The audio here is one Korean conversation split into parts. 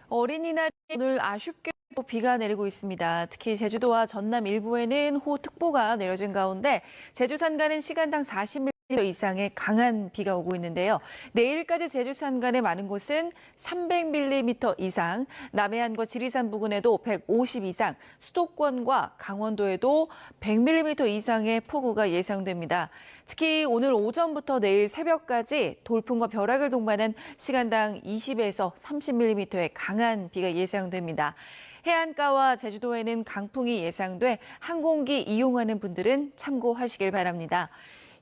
어린이날이 오늘 아쉽게도 비가 내리고 있습니다. 특히 제주도와 전남 일부에는 호우특보가 내려진 가운데 제주 산간은 시간당 40mm 이상의 강한 비가 오고 있는데요. 내일까지 제주 산간의 많은 곳은 300mm 이상, 남해안과 지리산 부근에도 150 이상, 수도권과 강원도에도 100mm 이상의 폭우가 예상됩니다. 특히 오늘 오전부터 내일 새벽까지 돌풍과 벼락을 동반한 시간당 20에서 30mm의 강한 비가 예상됩니다. 해안가와 제주도에는 강풍이 예상돼 항공기 이용하는 분들은 참고하시길 바랍니다.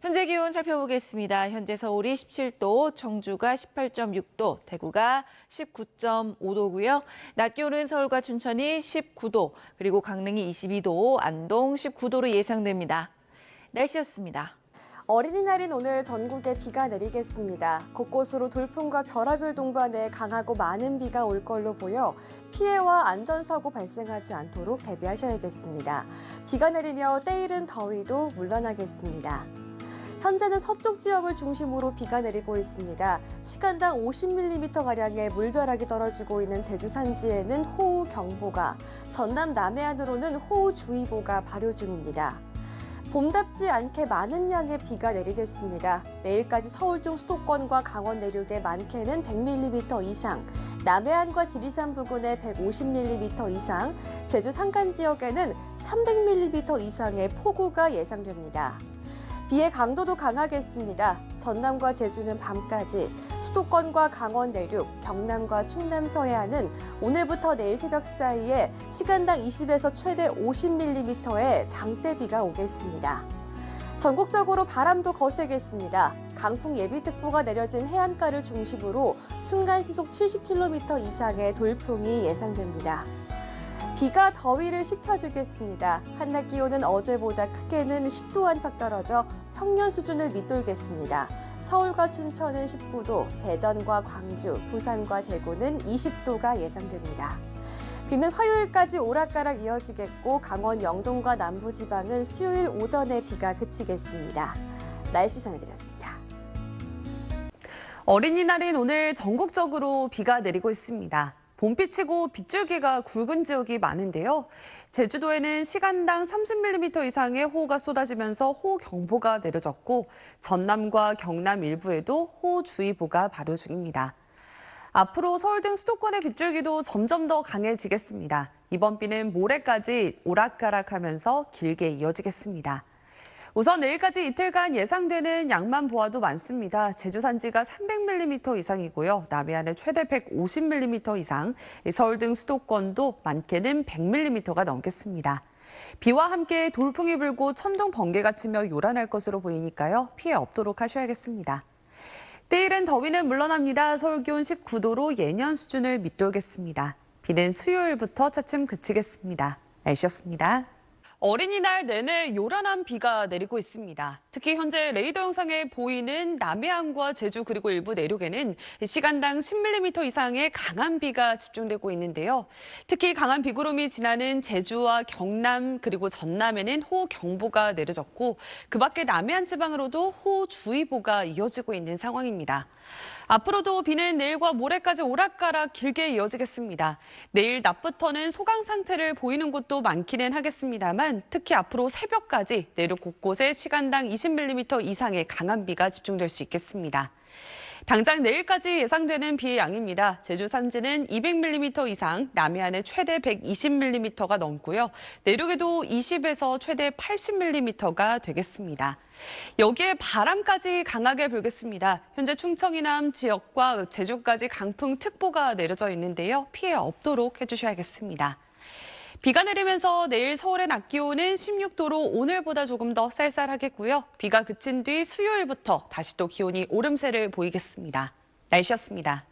현재 기온 살펴보겠습니다. 현재 서울이 17도, 청주가 18.6도, 대구가 19.5도고요. 낮 기온은 서울과 춘천이 19도, 그리고 강릉이 22도, 안동 19도로 예상됩니다. 날씨였습니다. 어린이날인 오늘 전국에 비가 내리겠습니다. 곳곳으로 돌풍과 벼락을 동반해 강하고 많은 비가 올 걸로 보여 피해와 안전사고 발생하지 않도록 대비하셔야겠습니다. 비가 내리며 때이른 더위도 물러나겠습니다. 현재는 서쪽 지역을 중심으로 비가 내리고 있습니다. 시간당 50mm가량의 물벼락이 떨어지고 있는 제주 산지에는 호우경보가, 전남 남해안으로는 호우주의보가 발효 중입니다. 봄답지 않게 많은 양의 비가 내리겠습니다. 내일까지 서울 등 수도권과 강원 내륙에 많게는 100mm 이상, 남해안과 지리산 부근에 150mm 이상, 제주 산간 지역에는 300mm 이상의 폭우가 예상됩니다. 비의 강도도 강하겠습니다. 전남과 제주는 밤까지, 수도권과 강원 내륙, 경남과 충남 서해안은 오늘부터 내일 새벽 사이에 시간당 20에서 최대 50mm의 장대비가 오겠습니다. 전국적으로 바람도 거세겠습니다. 강풍 예비특보가 내려진 해안가를 중심으로 순간 시속 70km 이상의 돌풍이 예상됩니다. 비가 더위를 식혀주겠습니다. 한낮 기온은 어제보다 크게는 10도 안팎 떨어져 평년 수준을 밑돌겠습니다. 서울과 춘천은 19도, 대전과 광주, 부산과 대구는 20도가 예상됩니다. 비는 화요일까지 오락가락 이어지겠고 강원 영동과 남부지방은 수요일 오전에 비가 그치겠습니다. 날씨 전해드렸습니다. 어린이날인 오늘 전국적으로 비가 내리고 있습니다. 봄비치고 빗줄기가 굵은 지역이 많은데요. 제주도에는 시간당 30mm 이상의 호우가 쏟아지면서 호우경보가 내려졌고 전남과 경남 일부에도 호우주의보가 발효 중입니다. 앞으로 서울 등 수도권의 빗줄기도 점점 더 강해지겠습니다. 이번 비는 모레까지 오락가락하면서 길게 이어지겠습니다. 우선 내일까지 이틀간 예상되는 양만 보아도 많습니다. 제주 산지가 300mm 이상이고요. 남해안에 최대 150mm 이상, 서울 등 수도권도 많게는 100mm가 넘겠습니다. 비와 함께 돌풍이 불고 천둥 번개가 치며 요란할 것으로 보이니까요. 피해 없도록 하셔야겠습니다. 내일은 더위는 물러납니다. 서울 기온 19도로 예년 수준을 밑돌겠습니다. 비는 수요일부터 차츰 그치겠습니다. 날씨였습니다. 어린이날 내내 요란한 비가 내리고 있습니다. 특히 현재 레이더 영상에 보이는 남해안과 제주 그리고 일부 내륙에는 시간당 10mm 이상의 강한 비가 집중되고 있는데요. 특히 강한 비구름이 지나는 제주와 경남 그리고 전남에는 호우경보가 내려졌고 그 밖에 남해안 지방으로도 호우주의보가 이어지고 있는 상황입니다. 앞으로도 비는 내일과 모레까지 오락가락 길게 이어지겠습니다. 내일 낮부터는 소강 상태를 보이는 곳도 많기는 하겠습니다만 특히 앞으로 새벽까지 내륙 곳곳에 시간당 20mm 이상의 강한 비가 집중될 수 있겠습니다. 당장 내일까지 예상되는 비의 양입니다. 제주 산지는 200mm 이상, 남해안에 최대 120mm가 넘고요. 내륙에도 20에서 최대 80mm가 되겠습니다. 여기에 바람까지 강하게 불겠습니다. 현재 충청 이남 지역과 제주까지 강풍특보가 내려져 있는데요. 피해 없도록 해주셔야겠습니다. 비가 내리면서 내일 서울의 낮 기온은 16도로 오늘보다 조금 더 쌀쌀하겠고요. 비가 그친 뒤 수요일부터 다시 또 기온이 오름세를 보이겠습니다. 날씨였습니다.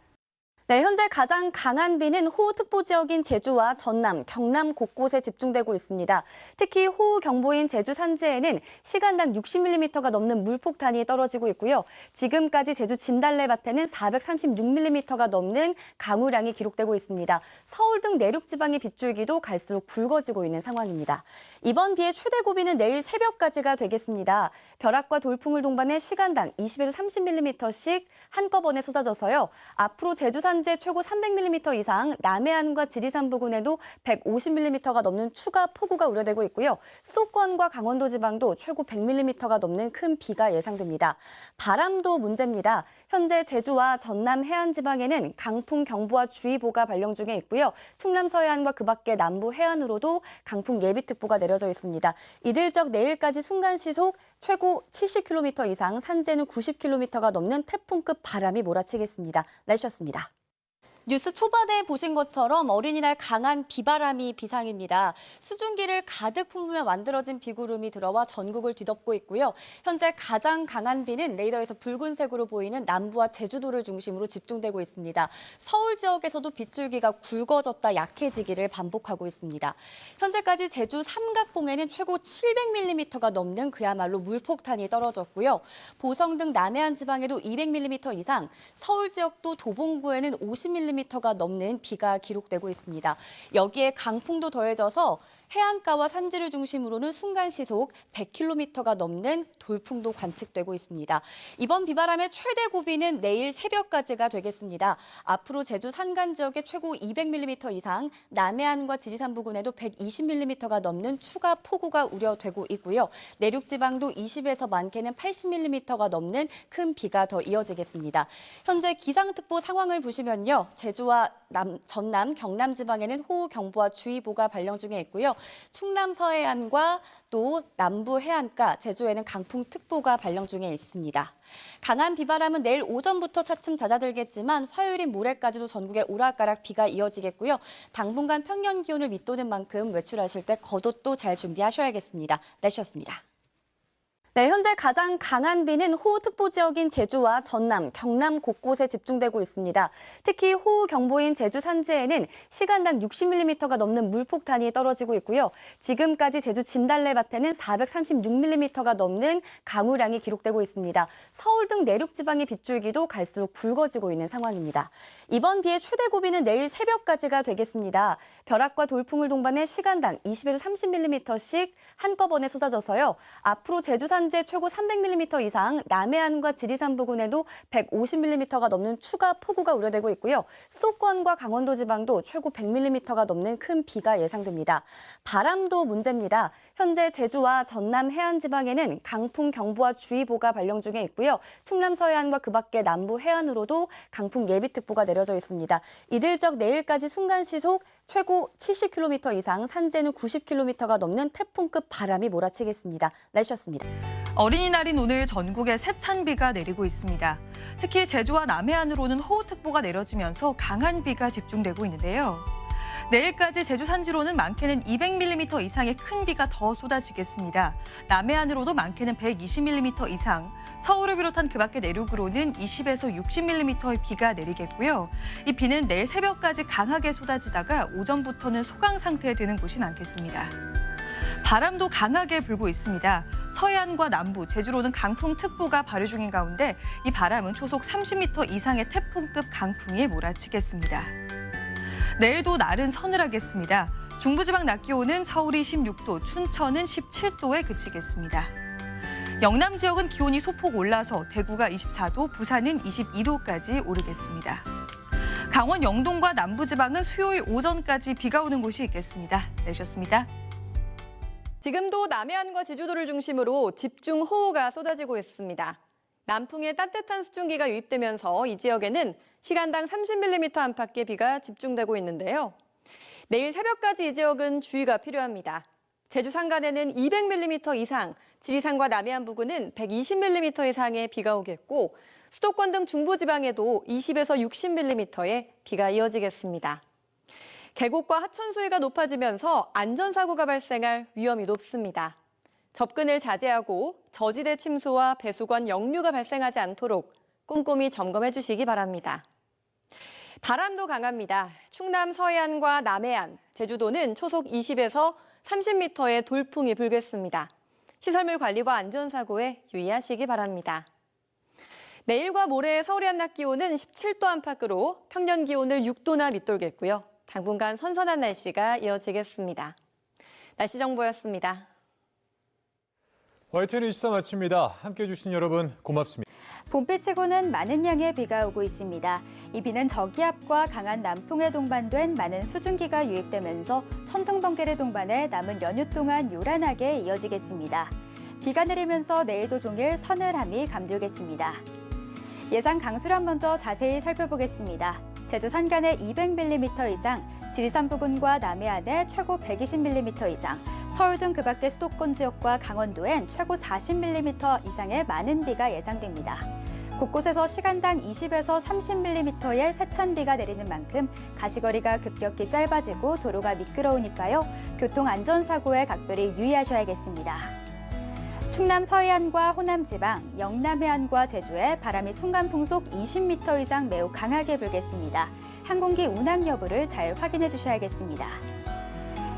네, 현재 가장 강한 비는 호우특보 지역인 제주와 전남, 경남 곳곳에 집중되고 있습니다. 특히 호우경보인 제주 산지에는 시간당 60mm가 넘는 물폭탄이 떨어지고 있고요. 지금까지 제주 진달래밭에는 436mm가 넘는 강우량이 기록되고 있습니다. 서울 등 내륙 지방의 빗줄기도 갈수록 굵어지고 있는 상황입니다. 이번 비의 최대 고비는 내일 새벽까지가 되겠습니다. 벼락과 돌풍을 동반해 시간당 20에서 30mm씩 한꺼번에 쏟아져서요. 앞으로 제주 산 산지에 최고 300mm 이상, 남해안과 지리산 부근에도 150mm가 넘는 추가 폭우가 우려되고 있고요. 수도권과 강원도 지방도 최고 100mm가 넘는 큰 비가 예상됩니다. 바람도 문제입니다. 현재 제주와 전남 해안 지방에는 강풍 경보와 주의보가 발령 중에 있고요. 충남 서해안과 그 밖에 남부 해안으로도 강풍 예비특보가 내려져 있습니다. 이들적 내일까지 순간 시속 최고 70km 이상, 산지에는 90km가 넘는 태풍급 바람이 몰아치겠습니다. 날씨였습니다. 뉴스 초반에 보신 것처럼 어린이날 강한 비바람이 비상입니다. 수증기를 가득 품으며 만들어진 비구름이 들어와 전국을 뒤덮고 있고요. 현재 가장 강한 비는 레이더에서 붉은색으로 보이는 남부와 제주도를 중심으로 집중되고 있습니다. 서울 지역에서도 빗줄기가 굵어졌다 약해지기를 반복하고 있습니다. 현재까지 제주 삼각봉에는 최고 700mm가 넘는 그야말로 물폭탄이 떨어졌고요. 보성 등 남해안 지방에도 200mm 이상, 서울 지역도 도봉구에는 50mm가 넘는 비가 기록되고 있습니다. 여기에 강풍도 더해져서 해안가와 산지를 중심으로는 순간 시속 100km가 넘는 돌풍도 관측되고 있습니다. 이번 비바람의 최대 고비는 내일 새벽까지가 되겠습니다. 앞으로 제주 산간 지역에 최고 200mm 이상, 남해안과 지리산 부근에도 120mm가 넘는 추가 폭우가 우려되고 있고요. 내륙 지방도 20에서 많게는 80mm가 넘는 큰 비가 더 이어지겠습니다. 현재 기상특보 상황을 보시면요. 제주와 전남, 경남 지방에는 호우경보와 주의보가 발령 중에 있고요. 충남 서해안과 또 남부 해안가, 제주에는 강풍특보가 발령 중에 있습니다. 강한 비바람은 내일 오전부터 차츰 잦아들겠지만 화요일인 모레까지도 전국에 오락가락 비가 이어지겠고요. 당분간 평년 기온을 밑도는 만큼 외출하실 때 겉옷도 잘 준비하셔야겠습니다. 날씨였습니다. 네, 현재 가장 강한 비는 호우특보 지역인 제주와 전남, 경남 곳곳에 집중되고 있습니다. 특히 호우경보인 제주 산지에는 시간당 60mm가 넘는 물폭탄이 떨어지고 있고요. 지금까지 제주 진달래밭에는 436mm가 넘는 강우량이 기록되고 있습니다. 서울 등 내륙 지방의 빗줄기도 갈수록 굵어지고 있는 상황입니다. 이번 비의 최대 고비는 내일 새벽까지가 되겠습니다. 벼락과 돌풍을 동반해 시간당 20에서 30mm씩 한꺼번에 쏟아져서요. 앞으로 제주 산지에 최고 300mm 이상, 남해안과 지리산 부근에도 150mm가 넘는 추가 폭우가 우려되고 있고요. 수도권과 강원도 지방도 최고 100mm가 넘는 큰 비가 예상됩니다. 바람도 문제입니다. 현재 제주와 전남 해안 지방에는 강풍 경보와 주의보가 발령 중에 있고요. 충남 서해안과 그 밖에 남부 해안으로도 강풍 예비특보가 내려져 있습니다. 이들적 내일까지 순간 시속 최고 70km 이상, 산지에는 90km가 넘는 태풍급 바람이 몰아치겠습니다. 날씨였습니다. 어린이날인 오늘 전국에 세찬 비가 내리고 있습니다. 특히 제주와 남해안으로는 호우특보가 내려지면서 강한 비가 집중되고 있는데요. 내일까지 제주 산지로는 많게는 200mm 이상의 큰 비가 더 쏟아지겠습니다. 남해안으로도 많게는 120mm 이상, 서울을 비롯한 그 밖의 내륙으로는 20에서 60mm의 비가 내리겠고요. 이 비는 내일 새벽까지 강하게 쏟아지다가 오전부터는 소강 상태에 드는 곳이 많겠습니다. 바람도 강하게 불고 있습니다. 서해안과 남부, 제주로는 강풍특보가 발효 중인 가운데 이 바람은 초속 30m 이상의 태풍급 강풍이 몰아치겠습니다. 내일도 날은 서늘하겠습니다. 중부지방 낮 기온은 서울이 16도, 춘천은 17도에 그치겠습니다. 영남 지역은 기온이 소폭 올라서 대구가 24도, 부산은 22도까지 오르겠습니다. 강원 영동과 남부지방은 수요일 오전까지 비가 오는 곳이 있겠습니다. 내셨습니다. 지금도 남해안과 제주도를 중심으로 집중호우가 쏟아지고 있습니다. 남풍의 따뜻한 수증기가 유입되면서 이 지역에는 시간당 30mm 안팎의 비가 집중되고 있는데요. 내일 새벽까지 이 지역은 주의가 필요합니다. 제주 산간에는 200mm 이상, 지리산과 남해안 부근은 120mm 이상의 비가 오겠고 수도권 등 중부지방에도 20에서 60mm의 비가 이어지겠습니다. 계곡과 하천 수위가 높아지면서 안전사고가 발생할 위험이 높습니다. 접근을 자제하고 저지대 침수와 배수관 역류가 발생하지 않도록 꼼꼼히 점검해 주시기 바랍니다. 바람도 강합니다. 충남 서해안과 남해안, 제주도는 초속 20에서 30m의 돌풍이 불겠습니다. 시설물 관리와 안전사고에 유의하시기 바랍니다. 내일과 모레 서울의 한낮 기온은 17도 안팎으로 평년 기온을 6도나 밑돌겠고요. 당분간 선선한 날씨가 이어지겠습니다. 날씨 정보였습니다. YTN 24 마칩니다. 함께해 주신 여러분 고맙습니다. 봄비치고는 많은 양의 비가 오고 있습니다. 이 비는 저기압과 강한 남풍에 동반된 많은 수증기가 유입되면서 천둥, 번개를 동반해 남은 연휴 동안 요란하게 이어지겠습니다. 비가 내리면서 내일도 종일 서늘함이 감돌겠습니다. 예상 강수량 먼저 자세히 살펴보겠습니다. 제주 산간에 200mm 이상, 지리산 부근과 남해안에 최고 120mm 이상, 서울 등 그 밖의 수도권 지역과 강원도엔 최고 40mm 이상의 많은 비가 예상됩니다. 곳곳에서 시간당 20에서 30mm의 세찬 비가 내리는 만큼 가시거리가 급격히 짧아지고 도로가 미끄러우니까요. 교통안전사고에 각별히 유의하셔야겠습니다. 충남 서해안과 호남 지방, 영남 해안과 제주에 바람이 순간 풍속 20m 이상 매우 강하게 불겠습니다. 항공기 운항 여부를 잘 확인해 주셔야겠습니다.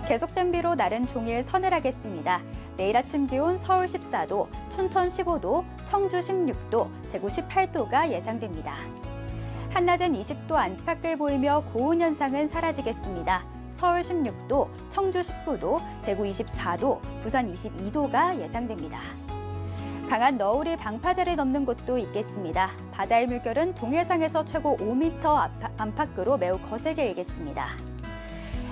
계속된 비로 날은 종일 서늘하겠습니다. 내일 아침 기온 서울 14도, 춘천 15도, 청주 16도, 대구 18도가 예상됩니다. 한낮엔 20도 안팎을 보이며 고온 현상은 사라지겠습니다. 서울 16도, 청주 19도, 대구 24도, 부산 22도가 예상됩니다. 강한 너울이 방파제를 넘는 곳도 있겠습니다. 바다의 물결은 동해상에서 최고 5m 안팎으로 매우 거세게 일겠습니다.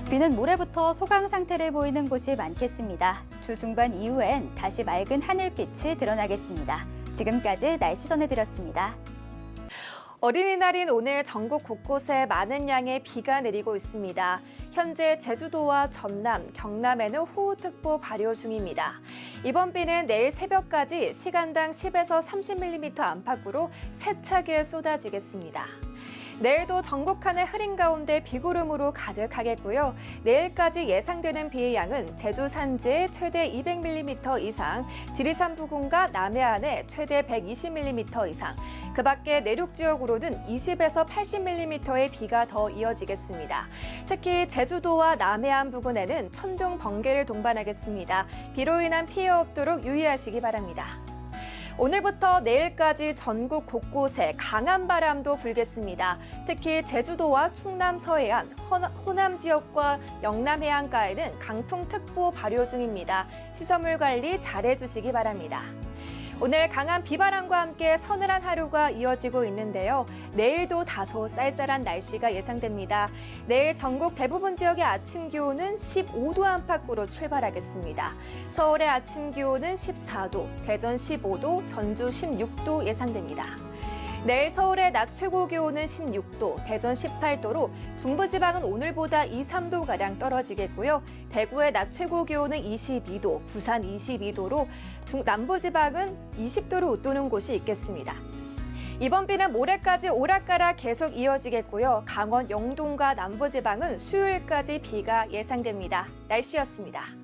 비는 모레부터 소강 상태를 보이는 곳이 많겠습니다. 주 중반 이후엔 다시 맑은 하늘빛이 드러나겠습니다. 지금까지 날씨 전해드렸습니다. 어린이날인 오늘 전국 곳곳에 많은 양의 비가 내리고 있습니다. 현재 제주도와 전남, 경남에는 호우특보 발효 중입니다. 이번 비는 내일 새벽까지 시간당 10에서 30mm 안팎으로 세차게 쏟아지겠습니다. 내일도 전국 하늘 흐린 가운데 비구름으로 가득하겠고요. 내일까지 예상되는 비의 양은 제주 산지에 최대 200mm 이상, 지리산 부근과 남해안에 최대 120mm 이상, 그 밖에 내륙 지역으로는 20에서 80mm의 비가 더 이어지겠습니다. 특히 제주도와 남해안 부근에는 천둥, 번개를 동반하겠습니다. 비로 인한 피해 없도록 유의하시기 바랍니다. 오늘부터 내일까지 전국 곳곳에 강한 바람도 불겠습니다. 특히 제주도와 충남 서해안, 호남 지역과 영남 해안가에는 강풍특보 발효 중입니다. 시설물 관리 잘해주시기 바랍니다. 오늘 강한 비바람과 함께 서늘한 하루가 이어지고 있는데요. 내일도 다소 쌀쌀한 날씨가 예상됩니다. 내일 전국 대부분 지역의 아침 기온은 15도 안팎으로 출발하겠습니다. 서울의 아침 기온은 14도, 대전 15도, 전주 16도 예상됩니다. 내일 서울의 낮 최고 기온은 16도, 대전 18도로 중부지방은 오늘보다 2, 3도가량 떨어지겠고요. 대구의 낮 최고 기온은 22도, 부산 22도로 남부지방은 20도를 웃도는 곳이 있겠습니다. 이번 비는 모레까지 오락가락 계속 이어지겠고요. 강원 영동과 남부지방은 수요일까지 비가 예상됩니다. 날씨였습니다.